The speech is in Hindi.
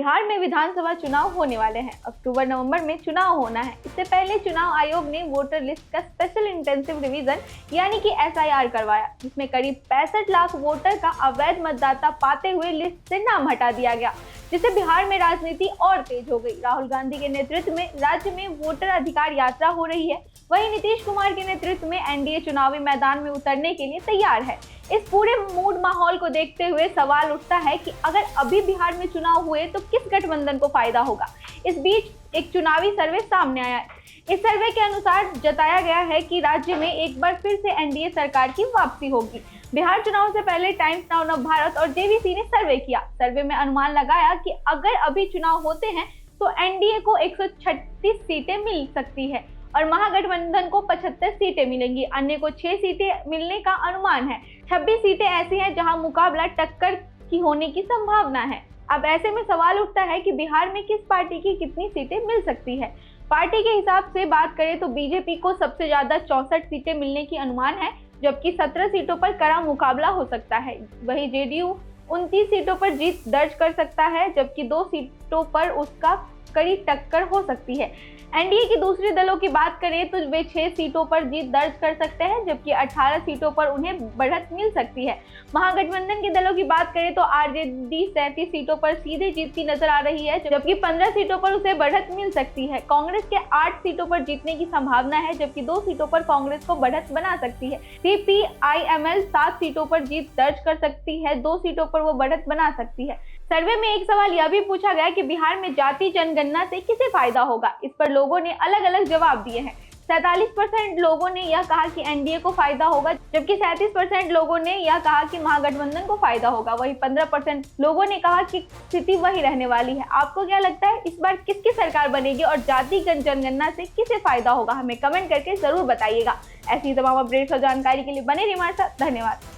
बिहार में विधानसभा चुनाव होने वाले हैं। अक्टूबर नवंबर में चुनाव होना है। इससे पहले चुनाव आयोग ने वोटर लिस्ट का स्पेशल इंटेंसिव रिवीजन यानी कि SIR करवाया, जिसमें करीब 65 लाख वोटर का अवैध मतदाता पाते हुए लिस्ट से नाम हटा दिया गया, जिससे बिहार में राजनीति और तेज हो गई। राहुल गांधी के नेतृत्व में राज्य में वोटर अधिकार यात्रा हो रही है। वहीं नीतीश कुमार के नेतृत्व में NDA चुनावी मैदान में उतरने के लिए तैयार है। इस पूरे मूड माहौल को देखते हुए सवाल उठता है कि अगर अभी बिहार में चुनाव हुए तो किस गठबंधन को फायदा होगा। इस बीच एक चुनावी सर्वे सामने आया है। इस सर्वे के अनुसार जताया गया है कि राज्य में एक बार फिर से NDA सरकार की वापसी होगी। बिहार चुनाव से पहले टाइम्स नाउ नवभारत और JVC ने सर्वे किया। सर्वे में अनुमान लगाया कि अगर अभी चुनाव होते हैं तो NDA को 136 सीटें मिल सकती है और महागठबंधन को 75 सीटें मिलेंगी। अन्य को 6 सीटें मिलने का अनुमान है। 26 सीटें ऐसी हैं जहां मुकाबला टक्कर की होने की संभावना है। अब ऐसे में सवाल उठता है कि बिहार में किस पार्टी की कितनी सीटें मिल सकती है। पार्टी के हिसाब से बात करें तो BJP को सबसे ज्यादा 64 सीटें मिलने की अनुमान है, जबकि 17 सीटों पर कड़ा मुकाबला हो सकता है। वहीं JDU 29 सीटों पर जीत दर्ज कर सकता है, जबकि 2 सीटों पर उसका कड़ी टक्कर हो सकती है। NDA की दूसरे दलों की बात करें तो वे 6 सीटों पर जीत दर्ज कर सकते हैं, जबकि 18 सीटों पर उन्हें बढ़त मिल सकती है। महागठबंधन के दलों की बात करें तो RJD 37 सीटों पर सीधे जीतती नजर आ रही है, जबकि 15 सीटों पर उसे बढ़त मिल सकती है। कांग्रेस के 8 सीटों पर जीतने की संभावना है, जबकि 2 सीटों पर कांग्रेस को बढ़त बना सकती है। CPIML 7 सीटों पर जीत दर्ज कर सकती है, 2 सीटों पर वो बढ़त बना सकती है। सर्वे में एक सवाल यह भी पूछा गया कि बिहार में जाति जनगणना से किसे फायदा होगा। इस पर लोगों ने अलग अलग जवाब दिए हैं। 47% लोगों ने यह कहा कि NDA को फायदा होगा, जबकि 37% लोगों ने यह कहा कि महागठबंधन को फायदा होगा। वहीं 15% लोगों ने कहा कि स्थिति वही रहने वाली है। आपको क्या लगता है, इस बार किसकी सरकार बनेगी और जाति जनगणना से किसे फायदा होगा? हमें कमेंट करके जरूर बताइएगा। ऐसी तमाम अपडेट्स और जानकारी के लिए बने रहिए हमारे साथ। धन्यवाद।